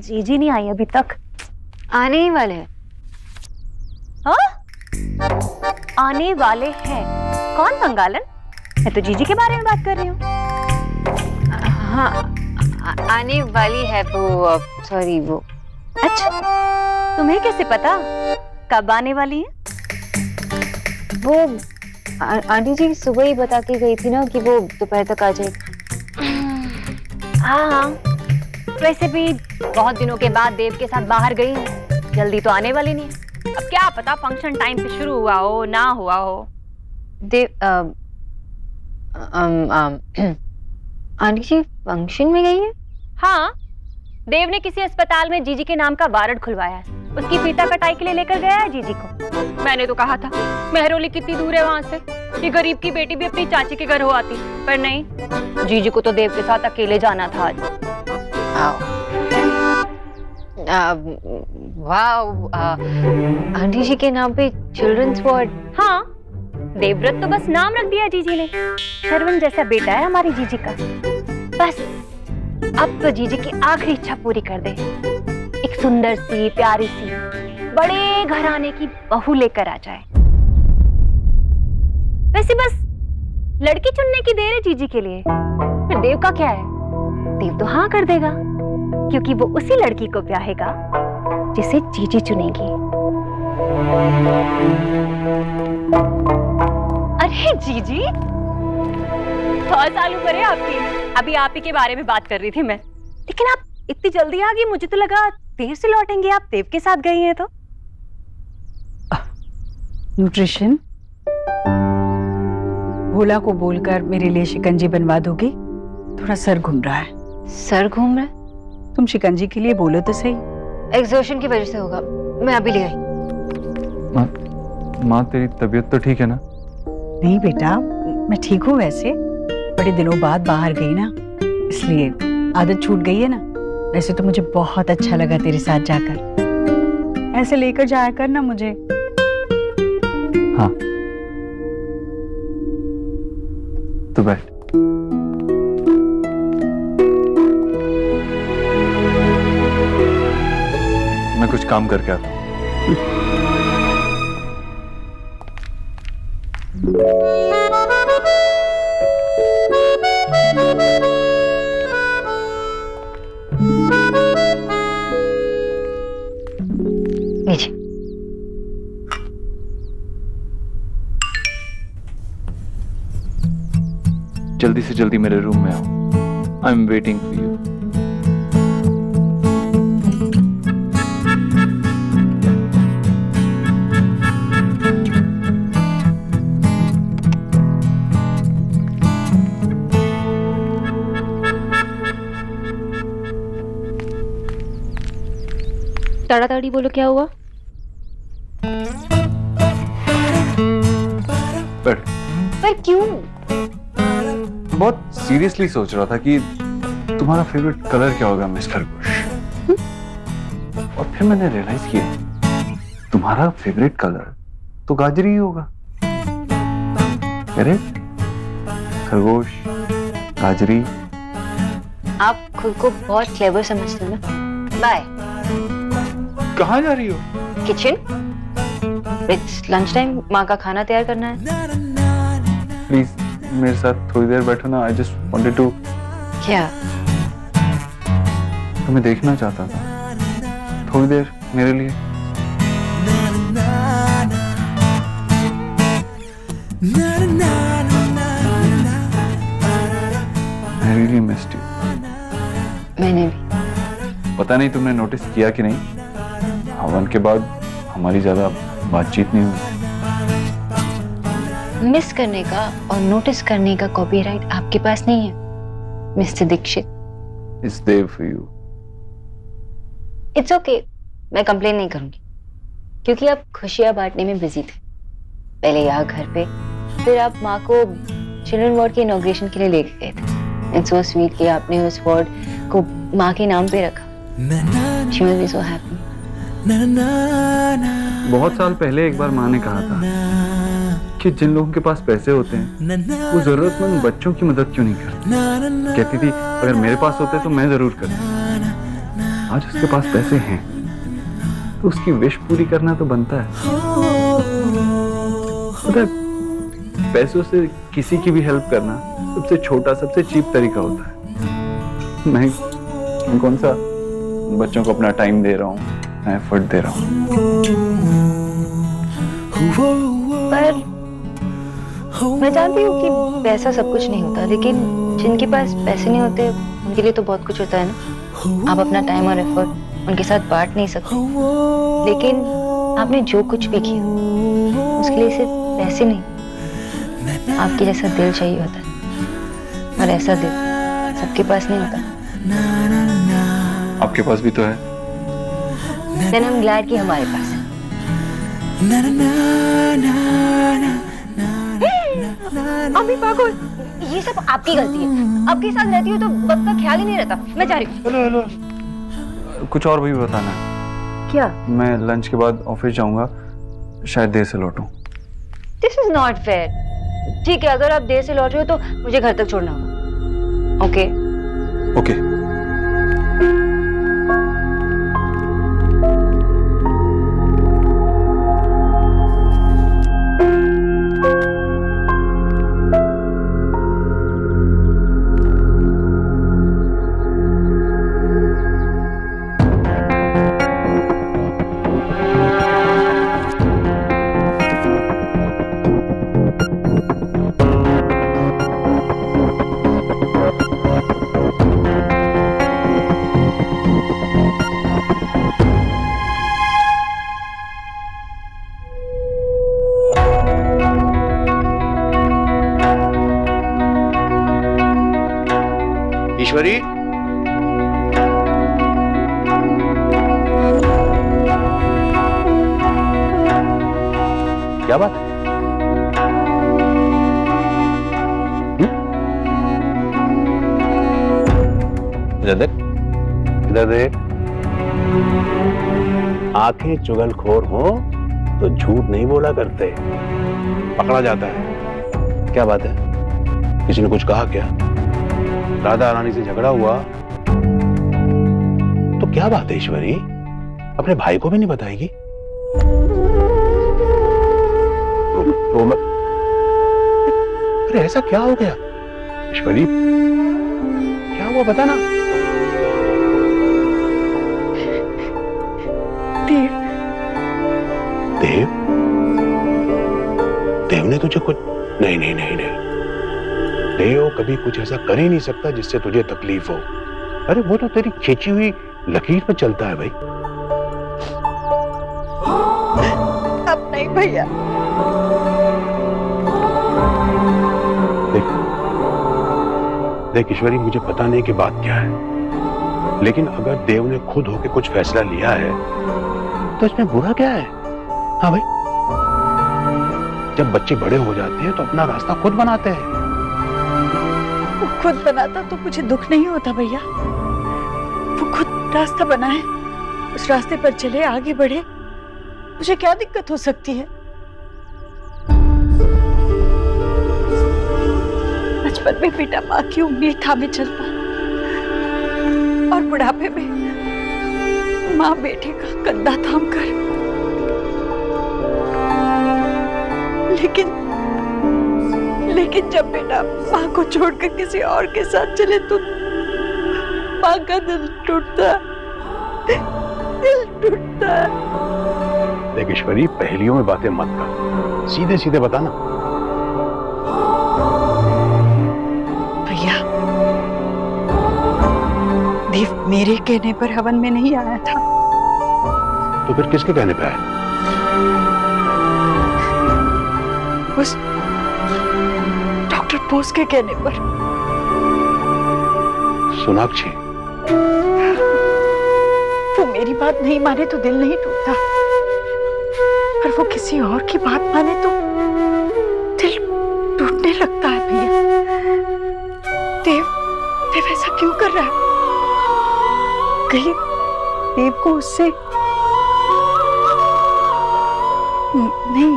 जीजी नहीं आई अभी तक। आने ही वाले हैं। हाँ? आने वाले हैं? कौन बंगालन? मैं तो जीजी के बारे में बात कर रही हूँ। हाँ, आने वाली है वो, सॉरी वो। अच्छा, तुम्हें कैसे पता कब आने वाली है? वो आंटी जी सुबह ही बता के गई थी ना कि वो दोपहर तक आ जाएगी। हाँ, वैसे भी बहुत दिनों के बाद देव के साथ बाहर गई हूँ, जल्दी तो आने वाली नहीं। अब क्या पता फंक्शन टाइम पे शुरू हुआ हो ना हुआ हो। देव आंटी जी फंक्शन में गई है? हाँ, देव ने किसी अस्पताल में जीजी के नाम का वारंट खुलवाया है। उसकी फीता कटाई के लिए लेकर गया है जीजी को। मैंने तो कहा था मेहरौली कितनी दूर है वहां से, कि गरीब की बेटी भी अपनी चाची के घर हो आती, पर नहीं, जीजी को तो देव के साथ अकेले जाना था आज। वाह, आंटी जी के नाम पे चिल्ड्रंस वार्ड। हाँ, देवव्रत तो बस नाम रख दिया जीजी ने। शर्वण जैसा बेटा है हमारी जीजी का। बस अब तो जीजी की आखिरी इच्छा पूरी कर दे, एक सुंदर सी प्यारी सी बड़े घराने की बहू लेकर आ जाए। वैसे बस लड़की चुनने की देर है जीजी के लिए, फिर देव का क्या है? देव तो हाँ कर देगा, क्योंकि वो उसी लड़की को ब्याहेगा जिसे जीजी चुनेगी। अरे जीजी, 100 साल उम्र है आपकी। अभी आप ही के बारे में बात कर रही थी मैं, लेकिन आप इतनी जल्दी आ गई, मुझे तो लगा देर से लौटेंगे। आप देव के साथ गई हैं तो। न्यूट्रिशन भोला को बोलकर मेरे लिए शिकंजी बनवा दोगी? थोड़ा सर घूम रहा है। सर घूम रहा है? तुम शिकंजी के लिए बोलो तो सही। एग्जॉशन की वजह से होगा, मैं अभी ले आई। माँ तेरी तबीयत तो ठीक है ना? नहीं बेटा, मैं ठीक हूँ। वैसे बड़े दिनों बाद बाहर गई ना, इसलिए आदत छूट गई है ना। वैसे तो मुझे बहुत अच्छा लगा तेरे साथ जाकर। ऐसे लेकर जाया कर ना मुझे। हाँ, तो बैठ। मैं कुछ काम करके आता हूँ। लीजिए। जल्दी से जल्दी मेरे रूम में आओ। I am waiting for you. ताड़ाताड़ी बोलो, क्या हुआ? पर क्यों? बहुत सीरियसली सोच रहा था कि तुम्हारा फेवरेट कलर क्या होगा मिस खरगोश। और फिर मैंने रियलाइज किया तुम्हारा फेवरेट कलर तो गाजरी ही होगा। करेक्ट? खरगोश, गाजरी। आप खुद को बहुत क्लेवर समझते हो ना। बाय। कहाँ जा रही हो? किचन। इट्स लंच टाइम, माँ का खाना तैयार करना है। प्लीज मेरे साथ थोड़ी देर बैठो ना। I just wanted to. क्या? तुम्हें देखना चाहता था थोड़ी देर मेरे लिए। I really missed you. मैंने भी। पता नहीं तुमने नोटिस किया कि नहीं, हवन के बाद हमारी ज्यादा बातचीत नहीं हुई। मिस करने का और नोटिस करने का कॉपीराइट आपके पास नहीं है Mister Dikshit. It's there for you. It's okay, मैं कंप्लेन नहीं करूंगी, क्योंकि आप खुशियां बांटने में बिजी थे। पहले यहाँ घर पे, फिर आप माँ को चिल्ड्रन वार्ड के इनॉग्रेशन के लिए लेके गए थे। इट्स सो स्वीट कि आपने उस वार्ड को माँ के नाम पे रखा। She must be so happy. बहुत साल पहले एक बार माँ ने कहा था कि जिन लोगों के पास पैसे होते हैं वो जरूरतमंद बच्चों की मदद क्यों नहीं करते। कहती थी अगर मेरे पास होते तो मैं जरूर करता। आज उसके पास पैसे हैं तो उसकी विश पूरी करना तो बनता है। पता है, पैसों से किसी की भी हेल्प करना सबसे छोटा सबसे चीप तरीका होता है। मैं कौन सा बच्चों को अपना टाइम दे रहा हूँ, मैं एफर्ट दे रहा हूँ। पर मैं जानती हूँ कि पैसा सब कुछ नहीं होता, लेकिन जिनके पास पैसे नहीं होते उनके लिए तो बहुत कुछ होता है ना। आप अपना टाइम और एफर्ट उनके साथ बांट नहीं सकते, लेकिन आपने जो कुछ भी किया उसके लिए सिर्फ पैसे नहीं, आपके जैसा दिल चाहिए होता है। और ऐसा दिल सबके पास नहीं होता। आपके पास भी तो है। Then I'm glad कि हमारे पास है। अभी पागल, ये सब आपकी गलती है। आपके साथ रहती हो तो वक्त का ख्याल ही नहीं रहता। मैं जा रही हूँ। हेलो कुछ और भी बताना है क्या? मैं लंच के बाद ऑफिस जाऊंगा, शायद देर से लौटूं। This is not fair। ठीक है, अगर आप देर से लौट रहे हो तो मुझे घर तक छोड़ना होगा। ओके? ओके। ईश्वरी, क्या बात है? इधर देख, इधर देख। आंखें चुगलखोर हो तो झूठ नहीं बोला करते, पकड़ा जाता है। क्या बात है? किसी ने कुछ कहा क्या? राधा रानी से झगड़ा हुआ तो क्या बात है ईश्वरी? अपने भाई को भी नहीं बताएगी? अरे ऐसा क्या हो गया ईश्वरी? क्या हुआ बता ना। देव, देव? देव ने तुझे कुछ? नहीं नहीं नहीं नहीं, देव कभी कुछ ऐसा कर ही नहीं सकता जिससे तुझे तकलीफ हो। अरे वो तो तेरी खींची हुई लकीर पर चलता है भाई। अब नहीं भैया। देख देख ईश्वरी, मुझे पता नहीं कि बात क्या है, लेकिन अगर देव ने खुद होके कुछ फैसला लिया है तो इसमें बुरा क्या है? हाँ भाई, जब बच्चे बड़े हो जाते हैं तो अपना रास्ता खुद बनाते हैं। वो खुद बनाता तो मुझे दुख नहीं होता भैया। वो खुद रास्ता बनाए, उस रास्ते पर चले, आगे बढ़े, मुझे क्या दिक्कत हो सकती है? बचपन में बेटा माँ की उंगली थामे चलता और बुढ़ापे में माँ बेटे का कंधा थाम कर। लेकिन जब बेटा माँ को छोड़कर किसी और के साथ चले तो माँ का दिल टूटता है। देख ईश्वरी, पहेलियों में बातें मत कर, सीधे सीधे बताना। भैया, देव मेरे कहने पर हवन में नहीं आया था। तो फिर किसके कहने पे आया? उस डॉक्टर बोस के कहने पर। सोनाक्षी, वो मेरी बात नहीं माने तो दिल नहीं टूटता, और अगर वो किसी और की बात माने तो दिल टूटने लगता है भैया। देव देव ऐसा क्यों कर रहा है? कहीं देव को उससे नहीं,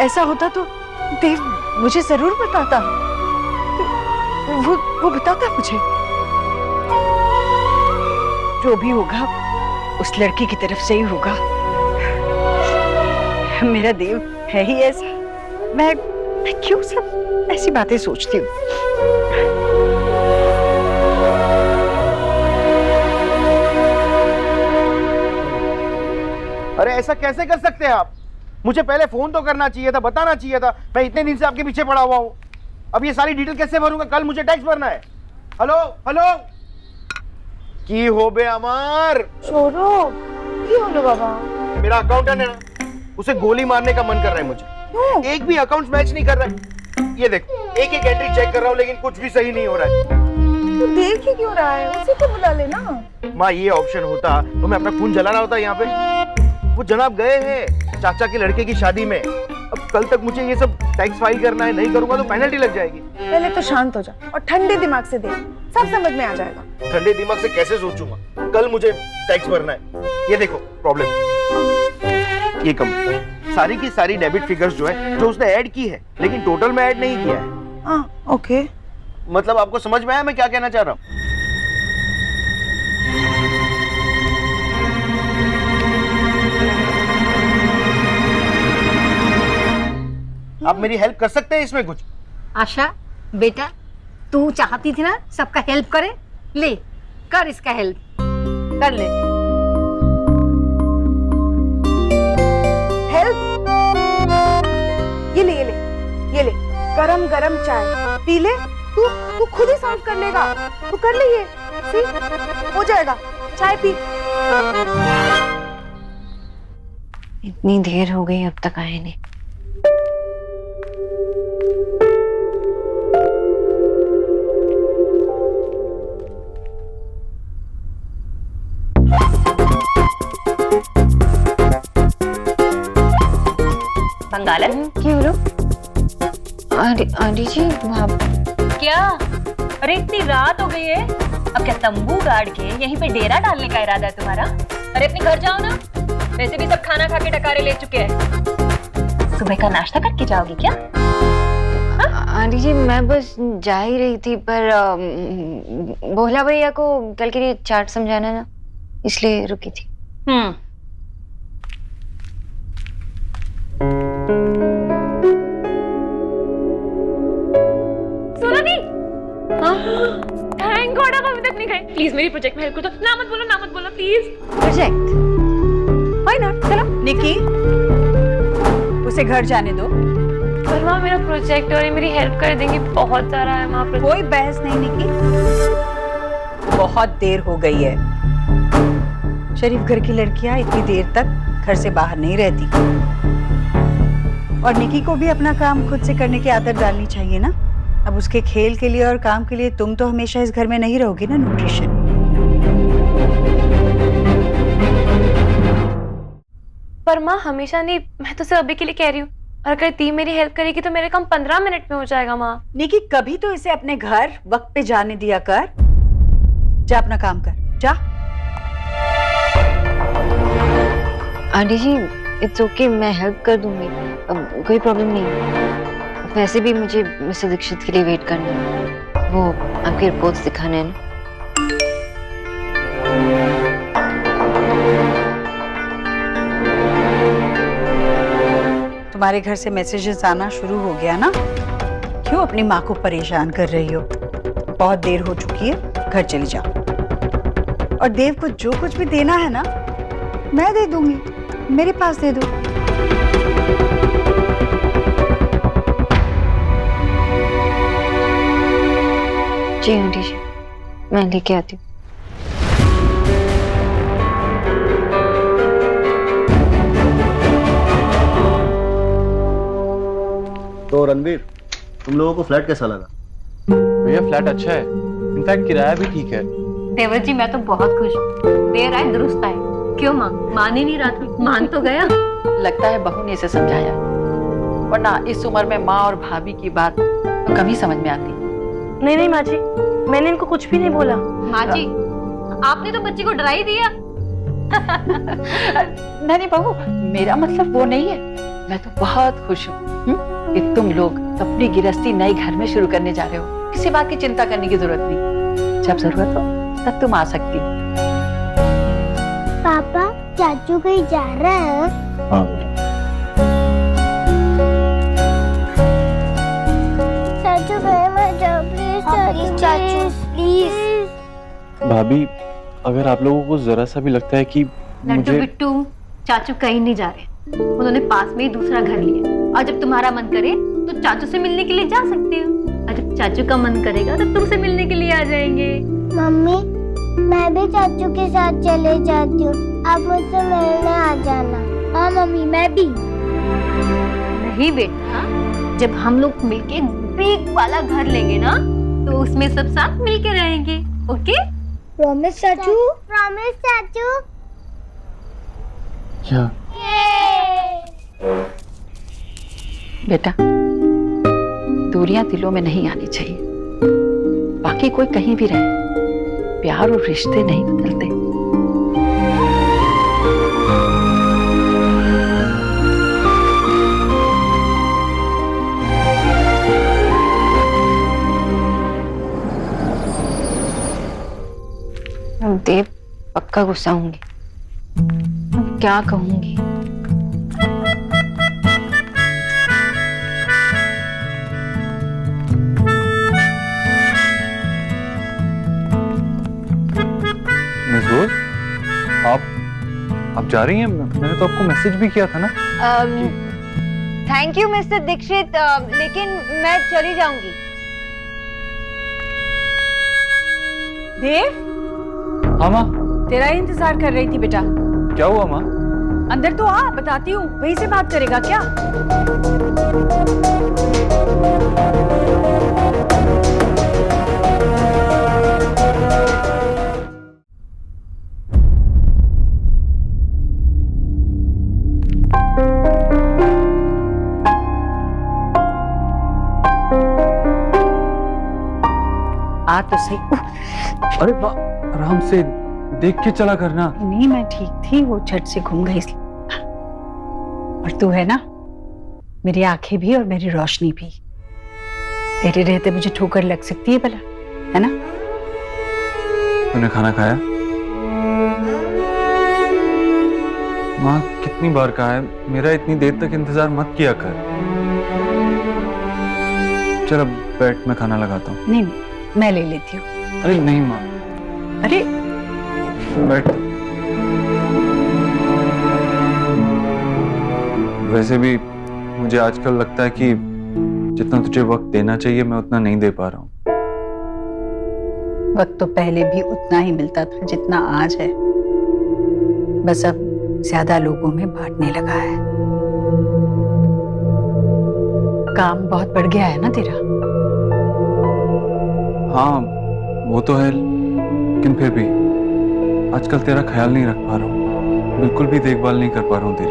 ऐसा होता तो देव मुझे जरूर बताता। वो बताता मुझे। जो भी होगा उस लड़की की तरफ से ही होगा। मेरा देव है ही ऐसा। मैं क्यों सब ऐसी बातें सोचती हूँ? अरे ऐसा कैसे कर सकते हैं आप? मुझे पहले फोन तो करना चाहिए था, बताना चाहिए था। मैं इतने दिन से आपके पीछे पड़ा हुआ हूँ। अब ये सारी डिटेल कैसे भरूंगा? कल मुझे टैक्स भरना है। हेलो हेलो की हो बे अमर? छोड़ो, क्यों होलो बाबा? मेरा अकाउंटेंट है ना, उसे गोली मारने का मन कर रहा है मुझे। एक भी अकाउंट्स मैच नहीं कर रहा है। ये देखो, एक एक एंट्री चेक कर रहा हूँ लेकिन कुछ भी सही नहीं हो रहा है। तू देख ही क्यों रहा है? उसे तो बुला लेना। माँ, ये ऑप्शन होता तो मैं अपना खून जला रहा होता यहाँ पे। वो जनाब गए हैं चाचा के लड़के की शादी में। अब कल तक मुझे ये सब टैक्स फाइल करना है, नहीं करूंगा तो पेनल्टी लग जाएगी। पहले तो शांत हो जा और ठंडे दिमाग से देख, सब समझ में आ जाएगा। ठंडे दिमाग से कैसे सोचूंगा? कल मुझे टैक्स भरना है। ये देखो प्रॉब्लम, ये कम सारी की सारी डेबिट फिगर्स जो है, जो उसने ऐड की है लेकिन टोटल में ऐड नहीं किया है। हाँ, ओके। मतलब आपको समझ में आया मैं क्या कहना चाह रहा हूँ? आप मेरी हेल्प कर सकते हैं इसमें कुछ? आशा बेटा, तू चाहती थी ना सबका हेल्प करे, ले कर इसका हेल्प, कर ले। हेल्प? ये ले, ये ले, ये ले, गरम गरम चाय पी ले। तू खुद ही सॉल्व कर लेगा। तू कर ले, ये सी हो जाएगा। चाय पी। इतनी देर हो गई, अब तक आए नहीं। बंगालन क्यों बोलो? आंटी जी, आप क्या? अरे इतनी रात हो गई है, अब क्या तंबू गाड़ के यहीं पे डेरा डालने का इरादा है तुम्हारा? अरे अपने घर जाओ ना, वैसे भी सब खाना खा के डकारे ले चुके हैं। सुबह का नाश्ता करके जाओगी क्या? आंटी जी, मैं बस जा ही रही थी, पर भोला भैया को कल के लिए चार्ट समझाना ना, इसलिए रुकी थी। सुना नहीं? थैंक गॉड आप अभी तक नहीं गए। प्लीज मेरी प्रोजेक्ट में हेल्प कर दो। ना मत बोलो, ना मत बोलो प्लीज। प्रोजेक्ट? Why not? चलो निकी, उसे घर जाने दो। पर माँ, मेरा प्रोजेक्ट और ये मेरी हेल्प कर देंगी, बहुत सारा है माँ। कोई बहस नहीं निकी, बहुत देर हो गई है। शरीफ घर की लड़कियां इतनी देर तक घर से बाहर नहीं रहती। और निकी को भी अपना काम खुद से करने की आदत डालनी चाहिए ना। अब उसके खेल के लिए और काम के लिए तुम तो हमेशा इस घर में नहीं रहोगी ना। न्यूट्रिशन। पर माँ हमेशा नहीं, मैं तो सिर्फ अभी के लिए कह रही हूँ। और अगर ती मेरी हेल्प करेगी तो मेरा काम 15 मिनट में हो जाएगा माँ। निकी, कभी तो इसे अपने घर वक्त पे जाने दिया कर। जा अपना काम कर, जा। आंटी जी, इट्स ओके, मैं हेल्प कर दूंगी, अब कोई प्रॉब्लम नहीं है। वैसे भी मुझे मिस्टर दीक्षित के लिए वेट करना है, वो आपकी रिपोर्ट्स दिखाने हैं ना। तुम्हारे घर से मैसेजेस आना शुरू हो गया ना? क्यों अपनी माँ को परेशान कर रही हो? बहुत देर हो चुकी है, घर चली जाओ। और देव को जो कुछ भी देना है ना, मैं दे दूंगी, मेरे पास दे दो। जी आंटी जी, मैं लेके आती हूँ। तो रणवीर, तुम लोगों को फ्लैट कैसा लगा? भैया फ्लैट अच्छा है, इनफैक्ट किराया भी ठीक है। देवर जी, मैं तो बहुत खुश हूँ। देर आए दुरुस्त आए। क्यों माँ, मान ही नहीं रहा था, मान तो गया। लगता है बहू ने इसे समझाया, वरना इस उम्र में माँ और भाभी की बात तो कम ही समझ में आती। नहीं नहीं माँ जी, मैंने इनको कुछ भी नहीं बोला। माँ जी, आपने तो बच्ची को डरा ही दिया। नहीं बहू, मेरा मतलब वो नहीं है। मैं तो बहुत खुश हूँ कि तुम लोग अपनी गृहस्थी नए घर में शुरू करने जा रहे हो। किसी बात की चिंता करने की जरूरत नहीं। जब जरूरत हो तब तुम आ सकती हो। पापा, चाचू कहीं जा रहे हैं? हाँ। चाचू कहीं मत जाओ प्लीज, चाचू प्लीज। भाभी, अगर आप लोगों को जरा सा भी लगता है कि लड्डू मुझे बिट्टू, चाचू कहीं नहीं जा रहे। उन्होंने पास में ही दूसरा घर लिया, और जब तुम्हारा मन करे तो चाचू से मिलने के लिए जा सकते हो, और जब चाचू का मन करेगा तो तुमसे मिलने के लिए आ जाएंगे। मम्मी, मैं भी चाचू के साथ चले जाती हूँ, आप मुझसे मिलने आ जाना। हाँ मम्मी, मैं भी। नहीं बेटा, जब हम लोग मिलके बिग वाला घर लेंगे ना, तो उसमें सब साथ मिलके रहेंगे। ओके? प्रॉमिस चाचू? प्रॉमिस चाचू? क्या? बेटा, दूरियां दिलों में नहीं आनी चाहिए। बाकी कोई कहीं भी रहे, प्यार और रिश्ते नहीं बदलते। देव पक्का गुस्सा होंगी। अब क्या कहूंगी? मिस रोज, आप जा रही हैं? मैंने तो आपको मैसेज भी किया था ना। थैंक यू मिस्टर दीक्षित, लेकिन मैं चली जाऊंगी। देव, हाँ माँ। तेरा ही इंतजार कर रही थी बेटा। क्या हुआ माँ? अंदर तो आ, बताती हूँ। वहीं से बात करेगा क्या? आ तो सही। अरे माँ, आराम से देख के चला करना। नहीं, मैं ठीक थी, वो झट से घूम गई इसलिए। और तू है ना, मेरी आंखें भी और मेरी रोशनी भी। तेरे रहते मुझे ठोकर लग सकती है भला, है ना? तूने खाना खाया? माँ, कितनी बार कहा है मेरा इतनी देर तक इंतजार मत किया कर। चल अब बैठ, मैं खाना लगाता हूँ। नहीं, मैं ले लेती हूँ। अरे नहीं माँ। अरे बैठ। वैसे भी मुझे आजकल लगता है कि जितना तुझे वक्त देना चाहिए मैं उतना नहीं दे पा रहा हूँ। वक्त तो पहले भी उतना ही मिलता था जितना आज है, बस अब ज्यादा लोगों में बांटने लगा है। काम बहुत बढ़ गया है ना तेरा? हाँ वो तो है, लेकिन फिर भी आजकल तेरा ख्याल नहीं रख पा रहा हूँ, बिल्कुल भी देखभाल नहीं कर पा रहा हूँ तेरी।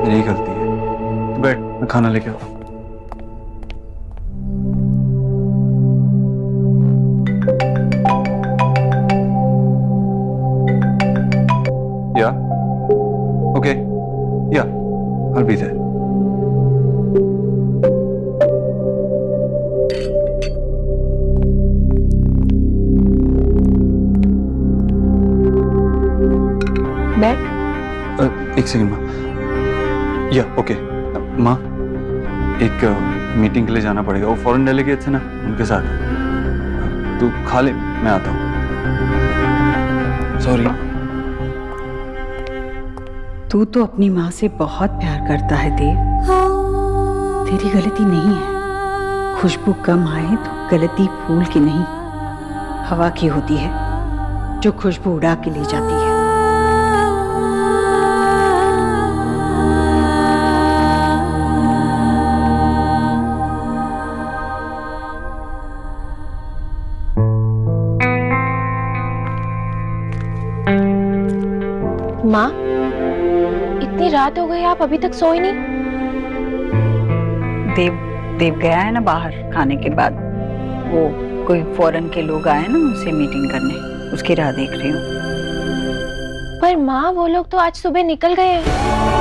मेरी गलती है। तो बैठ, मैं खाना लेके आता हूँ। या ओके, या I'll be there. बैठ। एक सेकंड माँ। या ओके माँ, एक मीटिंग के लिए जाना पड़ेगा। वो फॉरेन डेलीगेट्स है ना, उनके साथ। तू खा ले, मैं आता हूँ। सॉरी। तू तो अपनी माँ से बहुत प्यार करता है देव। तेरी गलती नहीं है। खुशबू कम आए तो गलती फूल की नहीं, हवा की होती है, जो खुशबू उड़ा के ले जाती है। माँ, इतनी रात हो गई, आप अभी तक सोए नहीं? देव गया है ना बाहर खाने के बाद, वो कोई फॉरेन के लोग आए ना उनसे मीटिंग करने, उसकी राह देख रही हूँ। पर माँ वो लोग तो आज सुबह निकल गए हैं।